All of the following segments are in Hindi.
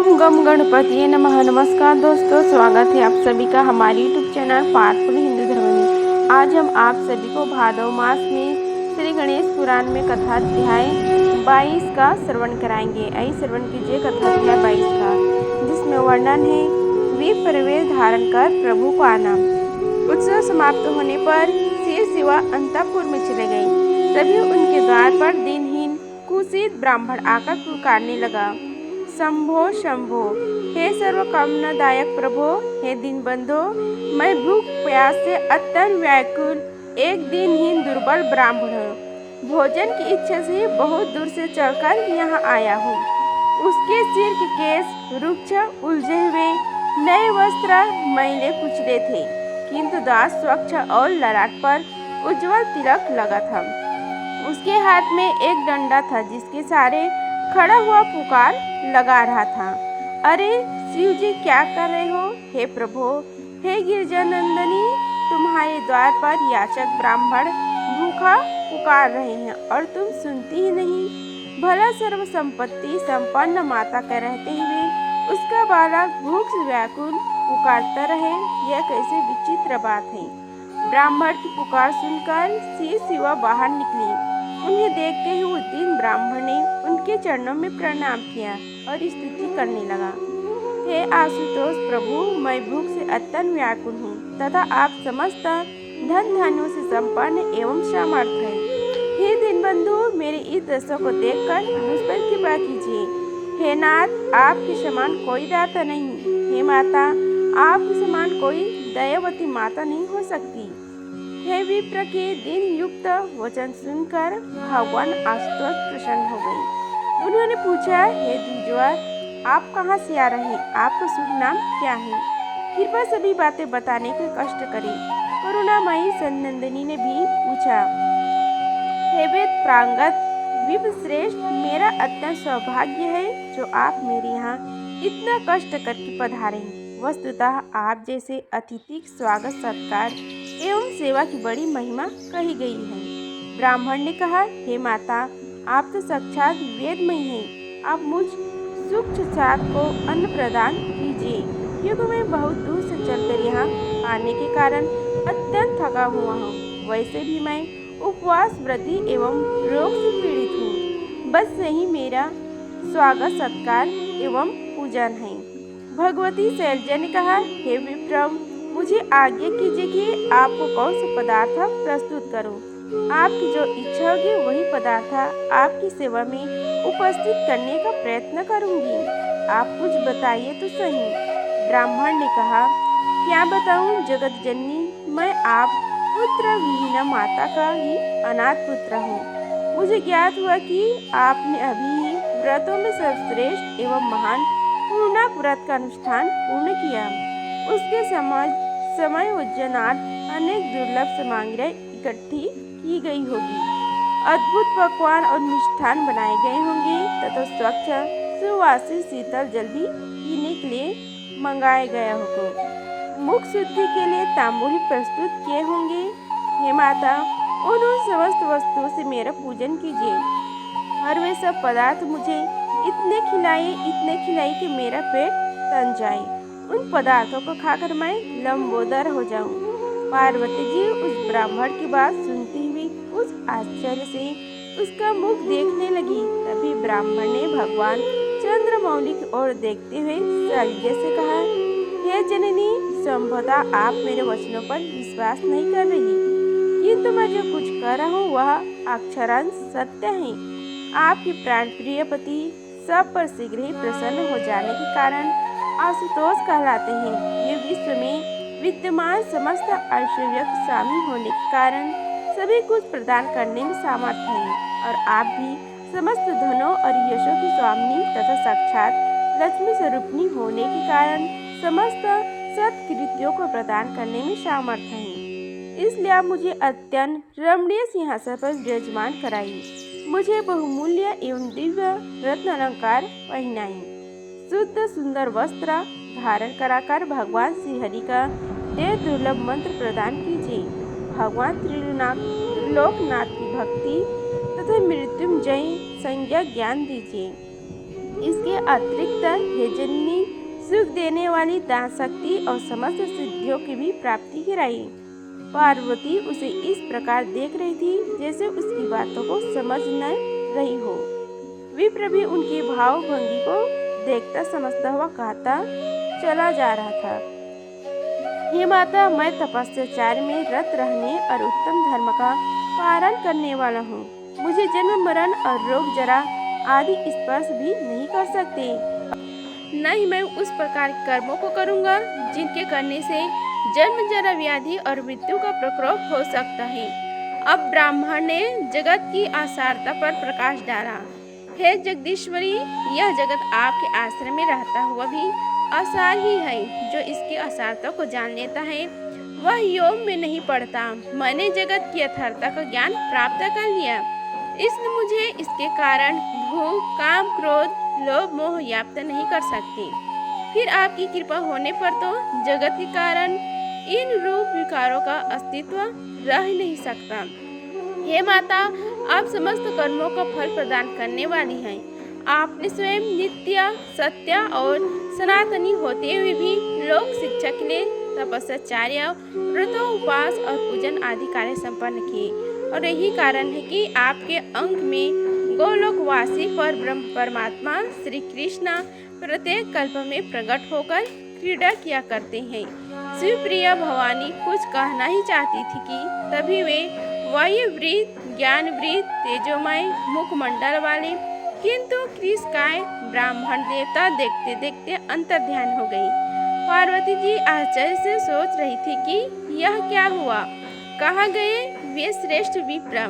ओम गम गणपति नमः। नमस्कार दोस्तों, स्वागत है आप सभी का हमारे यूट्यूब चैनल पार्थपूर्ण हिंदू धर्म में। आज हम आप सभी को भादव मास में श्री गणेश पुराण में कथा अध्याय 22 का श्रवण कराएंगे। आइए श्रवण कीजिए कथा अध्याय 22 का, जिसमें वर्णन है वे प्रवेश धारण कर प्रभु को आना। उत्सव समाप्त होने पर शेर शिवा अंतपुर में चले गए। तभी उनके द्वार पर दिनहीन कुशीत ब्राह्मण आकर पुकारने लगा, शंभो शंभो, हे सर्व कामनादायक प्रभो, हे दीनबंधो, मैं भूख प्यास से अत्यंत व्याकुल एक दिनहीन दुर्बल ब्राह्मण हूँ। भोजन की इच्छा से बहुत दूर से चलकर यहाँ आया हूँ। उसके सिर के केस रुक्ष उलझे हुए, नए वस्त्र मैले कुचले थे, किंतु दांत स्वच्छ और ललाट पर उज्जवल तिलक लगा था। उसके हाथ में एक डंडा था जिसके सहारे खड़ा हुआ पुकार लगा रहा था, अरे शिव जी क्या कर रहे हो? हे प्रभु, हे गिरजानंदनी, तुम्हारे द्वार पर याचक ब्राह्मण भूखा पुकार रहे हैं और तुम सुनती ही नहीं। भला सर्व संपत्ति संपन्न माता के रहते हुए उसका बालक भूख से व्याकुल पुकारता रहे, यह कैसे विचित्र बात है। ब्राह्मण की पुकार सुनकर शेर शिवा बाहर निकली। उन्हें देखते ही उस दिन ब्राह्मण ने उनके चरणों में प्रणाम किया और स्तुति करने लगा, हे आशुतोष प्रभु, मैं भूख से अत्यंत व्याकुल हूँ तथा आप समस्त धन धान्यों से संपन्न एवं समर्थ हैं। हे दीनबंधु, मेरे इस दशा को देखकर मुझ पर कृपा कीजिए। हे नाथ, आपके समान कोई दाता नहीं। हे माता, आपके समान कोई दयावती माता नहीं हो सकती। हे विप्र के दिन युक्त वचन सुनकर भगवान आशुतोष प्रसन्न हो गए। उन्होंने पूछा, हे द्विजवर, आप कहाँ से आ रहे हैं? आपका शुभ नाम क्या है? कृपया सभी बातें बताने के कष्ट करें। करुणामयी सनंदिनी ने भी पूछा, हे वेद प्रांगत विप्रश्रेष्ठ, मेरा अत्यंत सौभाग्य है जो आप मेरे यहाँ इतना कष्ट करके पधारे। वस्तुतः आप जैसे अतिथि स्वागत सत्कार एवं सेवा की बड़ी महिमा कही गई है। ब्राह्मण ने कहा, हे माता, आप तो साक्षात वेदमयी हैं। आप मुझ सूक्ष्म सात को अन्न प्रदान कीजिए, क्योंकि मैं बहुत दूर से चलकर यहाँ आने के कारण अत्यंत थका हुआ हूँ। वैसे भी मैं उपवास व्रती एवं रोग से पीड़ित हूँ। बस यही मेरा स्वागत सत्कार एवं पूजन है। भगवती शैलजा ने कहा, हे विप्रम, मुझे आज्ञा कीजिए कि आपको कौन सा पदार्थ प्रस्तुत करूं। आपकी जो इच्छा होगी वही पदार्थ आपकी सेवा में उपस्थित करने का प्रयत्न करूंगी। आप कुछ बताइए तो सही। ब्राह्मण ने कहा, क्या बताऊं जगत जननी, मैं आप पुत्र विहीन माता का ही अनाथ पुत्र हूँ। मुझे ज्ञात हुआ कि आपने अभी ही व्रतों में सर्वश्रेष्ठ एवं महान पूर्णाक व्रत का अनुष्ठान पूर्ण किया। उसके समय उज्जैनार्थ अनेक दुर्लभ सामग्री इकट्ठी की गई होगी। अद्भुत पकवान और मिष्ठान बनाए गए होंगे तथा स्वच्छ सुवासित शीतल जल भी पीने के लिए मंगाया गया होगा। मुख शुद्धि के लिए तांबूल प्रस्तुत किए होंगे। हे माता, उन समस्त वस्तुओं से मेरा पूजन कीजिए और वे सब पदार्थ मुझे इतने खिलाइए कि मेरा पेट तन जाए। उन पदार्थों को खाकर मैं लंबोदर हो जाऊं। पार्वती जी उस ब्राह्मण की बात सुनती हुई उस आश्चर्य से उसका मुख देखने लगी। तभी ब्राह्मण ने भगवान चंद्रमौली की ओर देखते हुए शैलजा से कहा, हे जननी, संभवतः आप मेरे वचनों पर विश्वास नहीं कर रही, किंतु मैं जो कुछ कर रहा हूँ वह अक्षरांश सत्य है। आपके प्राण प्रिय पति सब पर शीघ्र ही प्रसन्न हो जाने के कारण आशुतोष कहलाते हैं। ये विश्व में विद्यमान समस्त ऐश्वर्य के स्वामी होने के कारण सभी कुछ प्रदान करने में सामर्थ हैं, और आप भी समस्त धनों और यशों की स्वामी तथा साक्षात लक्ष्मी स्वरूपिणी होने के कारण समस्त सत्कृत्यों को प्रदान करने में सामर्थ हैं। इसलिए आप मुझे अत्यंत रमणीय सिंहासन पर विराजमान कराइए, मुझे बहुमूल्य एवं दिव्य रत्न अलंकार पहनाई, शुद्ध सुंदर वस्त्र धारण कराकर भगवान श्री हरि का देव दुर्लभ मंत्र प्रदान कीजिए। भगवान त्रिलोकनाथ की भक्ति तथा मृत्युंजय संज्ञा ज्ञान दीजिए। इसके अतिरिक्त हे जननी सुख देने वाली दान शक्ति और समस्त सिद्धियों की भी प्राप्ति कराई। पार्वती उसे इस प्रकार देख रही थी जैसे उसकी बातों को समझ न रही हो। विप्र भी उनकी भाव भंगी को देखता समझता हुआ कहता चला जा रहा था, हे माता, मैं तपस्याचार्य में रत रहने और उत्तम धर्म का पालन करने वाला हूँ। मुझे जन्म मरण और रोग जरा आदि स्पर्श भी नहीं कर सकते। न ही मैं उस प्रकार के कर्मों को करूँगा जिनके करने से जन्म जरा व्याधि और मृत्यु का प्रकोप हो सकता है। अब ब्राह्मण ने जगत की असारता पर प्रकाश डाला। हे जगदीश्वरी, यह जगत आपके आश्रम में रहता हुआ भी असार ही है। जो इसकी असारता को जान लेता है वह योग में नहीं पड़ता। मैंने जगत की यथार्थता का ज्ञान प्राप्त कर लिया, इसलिए मुझे इसके कारण भूख, काम, क्रोध, लोभ, मोह व्याप्त नहीं कर सकती। फिर आपकी कृपा होने पर तो जगत के कारण इन रूप विकारों का अस्तित्व रह नहीं सकता। हे माता, आप समस्त कर्मों का फल प्रदान करने वाली हैं। आपने स्वयं नित्य, सत्य और सनातनी होते हुए भी लोक शिक्षा के लिए तपस्याचार्य, व्रतों, उपवास और पूजन आदि कार्य संपन्न किए। और यही कारण है कि आपके अंक में गोलोकवासी पर ब्रह्म परमात्मा श्री कृष्ण प्रत्येक कल्प में प्रकट होकर क्रीड़ा किया करते हैं। शिवप्रिया भवानी कुछ कहना ही चाहती थी कि तभी वे वायुवृत, ज्ञानवृत, तेजोमय मुखमंडल वाले किंतु कृष्णकाय ब्राह्मण देवता देखते देखते अंतर्ध्यान हो गई। पार्वती जी आश्चर्य से सोच रही थी कि यह क्या हुआ। कहाँ गए वे श्रेष्ठ विप्र?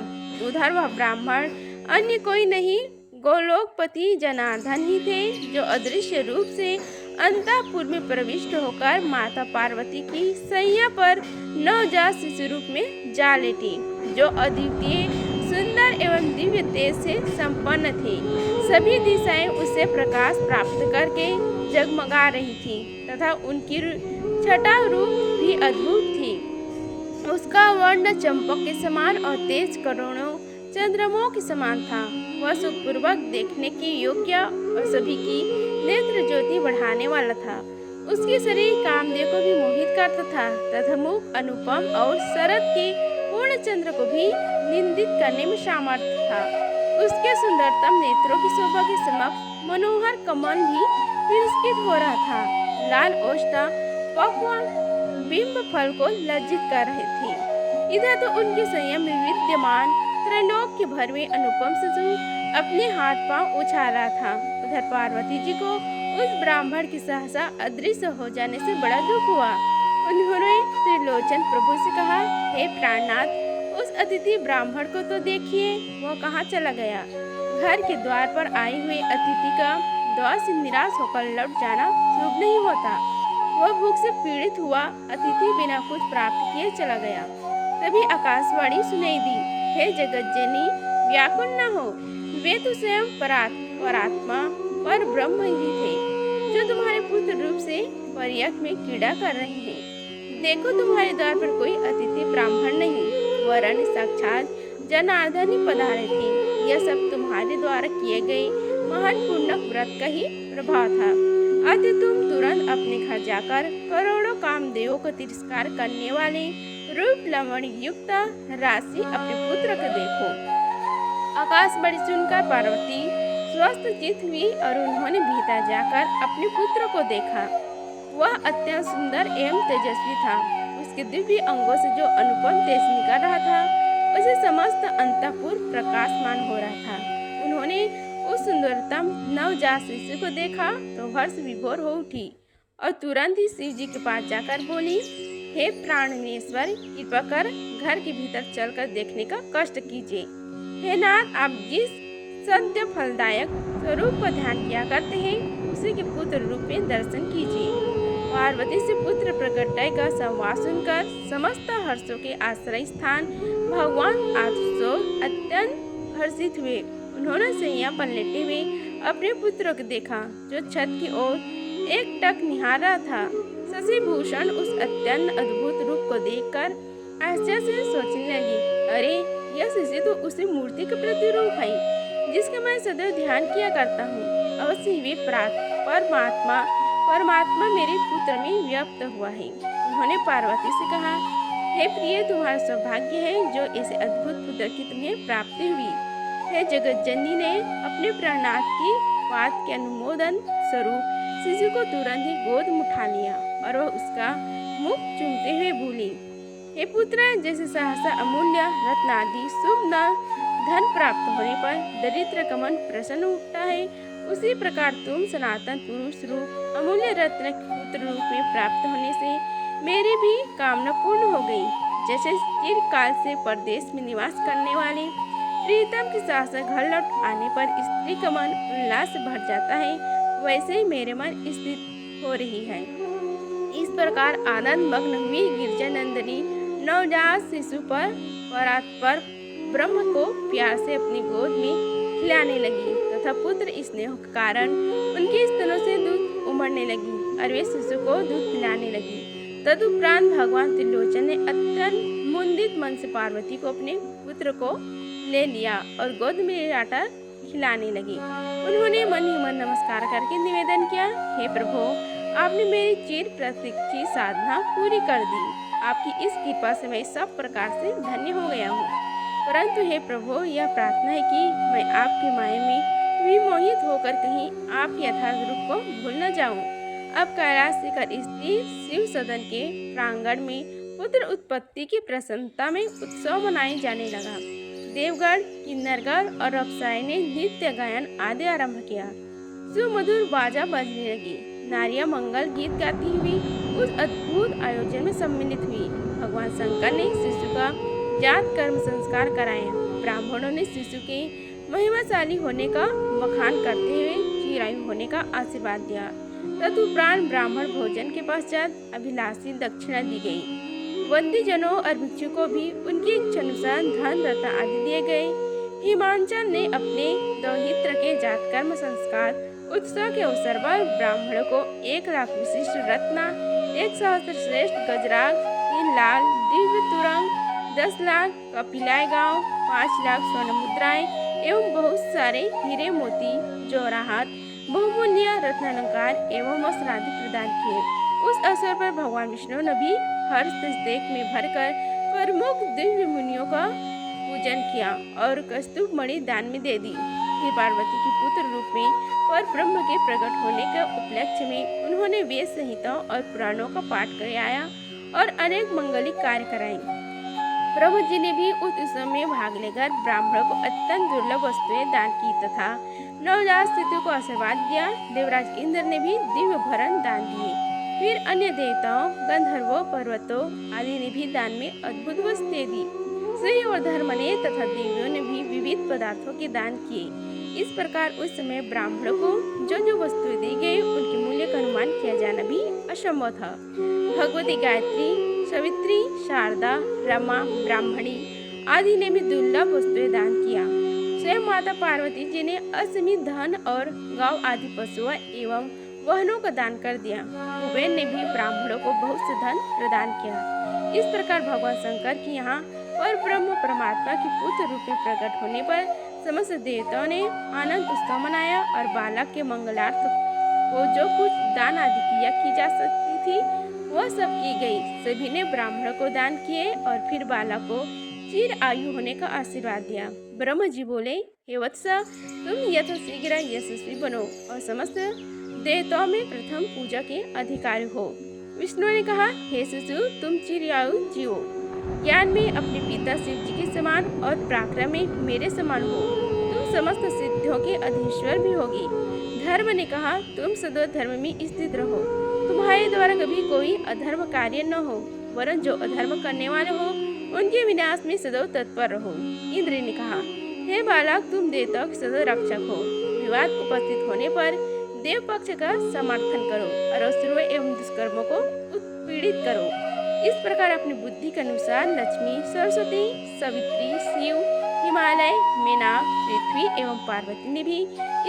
उधर वह ब्राह्मण अन्य कोई नहीं, गोलोकपति जनार्दन ही थे, जो अदृश्य रूप से अंतःपुर में प्रविष्ट होकर माता पार्वती की सैया पर नवजात शिशु रूप में जा लेटी, जो अद्वितीय, सुंदर एवं दिव्य तेज से संपन्न थे। सभी दिशाएं उससे प्रकाश प्राप्त करके जगमगा रही थी तथा उनकी छटा रूप भी अद्भुत थी। उसका वर्ण चंपक के समान और तेज करोड़ों चंद्रमों के समान था। वह सुखपूर्वक देखने के योग्य और सभी की नेत्र ज्योति बढ़ाने वाला था। उसके शरीर कामदेव को भी मोहित करता था तथा मुख अनुपम और शरद के पूर्ण चंद्र को भी निंदित करने में सामर्थ्य था। उसके सुंदरतम नेत्रों की शोभा के समक्ष मनोहर कमल भी तिरस्कृत हो रहा था। लाल ओष्ठा पक्वान बिंब फल को लज्जित कर रहे थे। इधर तो उनके संयम में विद्यमान त्रैलोक्य भर में अनुपम शिशु अपने हाथ पांव उछाल रहा था। उधर पार्वती जी को उस ब्राह्मण की सहसा अदृश्य हो जाने से बड़ा दुख हुआ। उन्होंने त्रिलोचन प्रभु से कहा, हे प्राणनाथ, उस अतिथि ब्राह्मण को तो देखिए, वह कहाँ चला गया। घर के द्वार पर आए हुए अतिथि का द्वार से निराश होकर लौट जाना शुभ नहीं होता। वह भूख से पीड़ित हुआ अतिथि बिना कुछ प्राप्त किए चला गया। तभी आकाशवाणी सुनाई दी, हे जगत जननी, व्याकुल न हो, वे तो स्वयं परात्मा पर ब्रह्म ही थे, जो तुम्हारे पुत्र रूप से पर्यक में क्रीड़ा कर रहे हैं। देखो, तुम्हारे द्वार पर कोई अतिथि ब्राह्मण नहीं, वरन साक्षात जनार्दन ही पधारे थे। यह सब तुम्हारे द्वारा किए गए महान पुण्य व्रत का ही प्रभाव था। अतः तुम तुरंत अपने घर जाकर करोड़ों कामदेवों को तिरस्कार करने वाले रूप लवण युक्त राशि अपने पुत्र को देखो। आकाशवाणी सुनकर पार्वती स्वस्थ चित्त हुई और उन्होंने भीतर जाकर अपने पुत्र को देखा। वह अत्यंत सुंदर एवं तेजस्वी था। उसके दिव्य अंगों से जो अनुपम तेज निकल रहा था, उसे समस्त अंतःपुर प्रकाशमान हो रहा था। उन्होंने उस सुंदरतम नवजात शिशु को देखा तो हर्ष विभोर हो उठी और तुरंत ही शिव जी के पास जाकर बोली, हे प्राणेश्वर, कृपा कर घर के भीतर चलकर देखने का कष्ट कीजिए। हे नाथ, आप जिस सत्य फलदायक स्वरूप का ध्यान किया करते हैं, उसी के पुत्र रूप में दर्शन कीजिए। पार्वती से पुत्र प्रकटय का संवाद सुनकर समस्त हर्षों के आश्रय स्थान भगवान आशुतोष अत्यंत हर्षित हुए। उन्होंने सैया पर लेटे हुए अपने पुत्र को देखा, जो छत की ओर एक टक निहार रहा था। शशिभूषण उस अत्यंत अद्भुत रूप को देखकर आश्चर्य से सोचने लगी, अरे, यह शिशु तो उसी मूर्ति का प्रतिरूप है जिसका मैं सदैव ध्यान किया करता हूँ। अवश्य ही वे परमात्मा मेरे पुत्र में व्यक्त हुआ है। उन्होंने पार्वती से कहा, हे प्रिय, तुम्हारा सौभाग्य है जो ऐसे अद्भुत पुत्र की तुम्हें प्राप्ति हुई। हे जगत जननी ने अपने प्राणनाथ की बात के अनुमोदन स्वरूप शिशु को तुरंत ही गोद में उठा लिया और वह उसका मुख चूमते हुए बोली, हे पुत्र, जैसे सहसा अमूल्य रत्न आदि शुभ न धन प्राप्त होने पर दरिद्र का मन प्रसन्न उठता है, उसी प्रकार तुम सनातन पुरुष रूप अमूल्य रत्न पुत्र रूप में प्राप्त होने से मेरी भी कामना पूर्ण हो गई। जैसे चिरकाल से परदेश में निवास करने वाले प्रीतम की सास घर लौट आने पर स्त्री का मन उल्लास से भर जाता है, वैसे ही मेरे मन स्थित हो रही है। इस प्रकार आनंद मग्न हुई गिरजा नंदिनी नवजात शिशु पर ब्रह्म को प्यार से अपनी गोद में खिलाने लगी तथा पुत्र स्नेह के कारण उनके स्तनों से दूध उमड़ने लगी और वे शिशु को दूध पिलाने लगी। तदुपरांत भगवान त्रिलोचन ने अत्यंत मुंदित मन से पार्वती को अपने पुत्र को ले लिया और गोद में लेटाकर खिलाने लगी। उन्होंने मन ही मन नमस्कार करके निवेदन किया, हे प्रभु, आपने मेरी चिर प्रतीक्षित साधना पूरी कर दी। आपकी इस कृपा से मैं सब प्रकार से धन्य हो गया हूँ। परंतु हे प्रभु, यह प्रार्थना है कि मैं आपके माया में विमोहित होकर कहीं आपके यथार्थ रूप को भूल न जाऊं। अब कैलाश शिखर स्थित शिव सदन के प्रांगण में पुत्र उत्पत्ति की प्रसन्नता में उत्सव मनाए जाने लगा। देवगढ़, किन्नरगढ़ और अप्सराएं ने नृत्य गायन आदि आरंभ किया। सुमधुर बाजा बजने लगी। नारियां मंगल गीत गाती हुई उस अद्भुत आयोजन में सम्मिलित हुई। भगवान शंकर ने शिशु का जात कर्म संस्कार कराया। ब्राह्मणों ने शिशु के महिमाशाली होने का बखान करते हुए चिरायु होने का आशीर्वाद दिया। तदुपरांत ब्राह्मण भोजन के पश्चात अभिलाषी दक्षिणा दी गई। वंदी जनों और भिक्षु को भी उनकी इच्छानुसार धन रत्न आदि दिए गए। हिमांचल ने अपने दौहित्र के जात कर्म संस्कार उत्सव के अवसर पर ब्राह्मणों को 1 लाख विशिष्ट रत्न, 1 सहस्त्र श्रेष्ठ गजराग, 3 लाख दिव्य तुरंग, 10 लाख कपिलाय गांव, 5 लाख स्वर्ण मुद्राएं एवं बहुत सारे हीरे मोती जौराहत बहुमूल्य रत्नालंकार एवं वस्त्र आदि प्रदान किए। उस अवसर पर भगवान विष्णु ने भी हर्ष देख में भरकर प्रमुख दिव्य मुनियों का पूजन किया और कस्तूभ मणि दान में दे दी। फिर पार्वती की पुत्र रूप में और ब्रह्म के प्रकट होने के उपलक्ष्य में उन्होंने वेद संहिता और पुराणों का पाठ कराया और अनेक मंगलिक कार्य कराए। प्रभु जी ने भी उस उत्सव में भाग लेकर ब्राह्मणों को अत्यंत दुर्लभ वस्तुएं दान की तथा नवजात शिशु को आशीर्वाद दिया। देवराज इंद्र ने भी दिव्य भरण दान दिए। फिर अन्य देवताओं, गंधर्वों, पर्वतों आदि ने भी दान में अद्भुत वस्तुएं दी। श्री और धर्मने तथा देवियों ने भी विविध पदार्थों के दान किए। इस प्रकार उस समय ब्राह्मणों को जो जो वस्तुएं दी गई उनके मूल्य का अनुमान किया जाना भी असंभव था। भगवती गायत्री, सवित्री, शारदा, रमा, ब्राह्मणी आदि ने भी दुर्लभ वस्तुएं दान किया। स्वयं माता पार्वती जी ने असीमित धन और गांव आदि पशुओं एवं वाहनों का दान कर दिया। कुबेर ने भी ब्राह्मणों को बहुत से धन प्रदान किया। इस प्रकार भगवान शंकर की यहाँ और ब्रह्म परमात्मा की पुत्र रूप में प्रकट होने पर समस्त देवताओं ने आनंद उत्सव मनाया और बालक के मंगलार्थ को जो कुछ दान आदि क्रिया की जा सकती थी वह सब की गई। सभी ने ब्राह्मणों को दान किए और फिर बालक को चिर आयु होने का आशीर्वाद दिया। ब्रह्म जी बोले, हे वत्स, तुम यथाशीघ्र यशस्वी बनो और समस्त देवताओं में प्रथम पूजा के अधिकारी हो। विष्णु ने कहा, हे शिशु, तुम चिरायु जियो, ज्ञान में अपने पिता शिव जी के समान और पराक्रम में मेरे समान हो। तुम समस्त सिद्धियों के अधीश्वर भी होगी। धर्म ने कहा, तुम सदैव धर्म में स्थित रहो। तुम्हारे द्वारा कभी कोई अधर्म कार्य न हो, वरन जो अधर्म करने वाले हो उनके विनाश में सदैव तत्पर रहो। इंद्र ने कहा, हे बालक, तुम देवताओं के सदैव रक्षक हो। विवाद उपस्थित होने पर देव पक्ष का समर्थन करो और असुरों एवं दुष्कर्मों को उत्पीड़ित करो। इस प्रकार अपनी बुद्धि के अनुसार लक्ष्मी, सरस्वती, सवित्री, शिव, हिमालय, मेनाक, पृथ्वी एवं पार्वती ने भी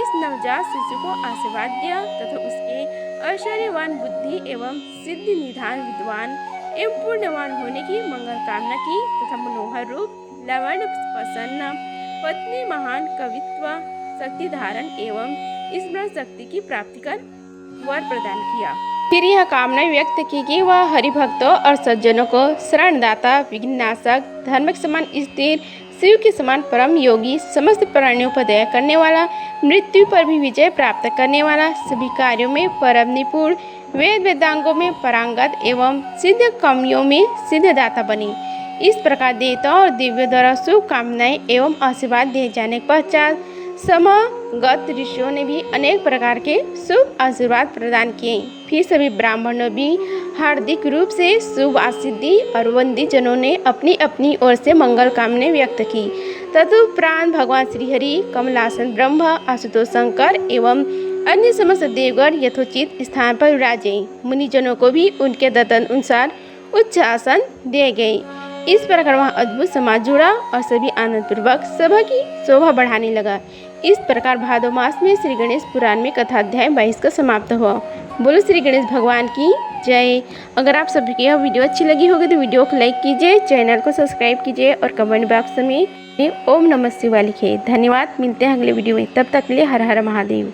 इस नवजात शिशु को आशीर्वाद दिया तथा उसके ऐश्वर्यवान बुद्धि एवं सिद्धि निधान विद्वान एवं पूर्णवान होने की मंगल कामना की तथा मनोहर रूप, लवण प्रसन्न, पत्नी, महान कवित्व, शक्ति धारण एवं स्मरण शक्ति की प्राप्ति कर वर प्रदान किया। फिर यह कामना व्यक्त की कि वह हरिभक्तों और सज्जनों को शरणदाता, विघ्ननाशक, धर्म के समान स्थिर, शिव के समान परम योगी, समस्त प्राणियों पर दया करने वाला, मृत्यु पर भी विजय प्राप्त करने वाला, सभी कार्यों में परम निपुण, वेद वेदांगों में पारंगत एवं सिद्ध कामियों में सिद्धदाता बने। इस प्रकार देवताओं और दिव्यों द्वारा शुभकामनाएं एवं आशीर्वाद दिए जाने के पश्चात समागत ऋषियों ने भी अनेक प्रकार के शुभ आशीर्वाद प्रदान किए। फिर सभी ब्राह्मणों भी हार्दिक रूप से शुभ आसिद्धि और वंदी जनों ने अपनी अपनी ओर से मंगल कामनाएं व्यक्त की। तदुपरांत भगवान श्रीहरि, कमलासन ब्रह्म, आशुतोष शंकर एवं अन्य समस्त देवगण यथोचित स्थान पर विराजे। मुनिजनों को भी उनके दत्तन अनुसार उच्च आसन दिए गए। इस प्रकार वहाँ अद्भुत समाज जुड़ा और सभी आनंद पूर्वक सभा की शोभा बढ़ाने लगा। इस प्रकार भादो मास में श्री गणेश पुराण में कथा अध्याय 22 का समाप्त हुआ। बोलो श्री गणेश भगवान की जय। अगर आप सभी को यह वीडियो अच्छी लगी होगी तो वीडियो को लाइक कीजिए, चैनल को सब्सक्राइब कीजिए और कमेंट बॉक्स में ओम नमः शिवाय लिखिए। धन्यवाद। मिलते हैं अगले वीडियो में, तब तक के लिए हर हर महादेव।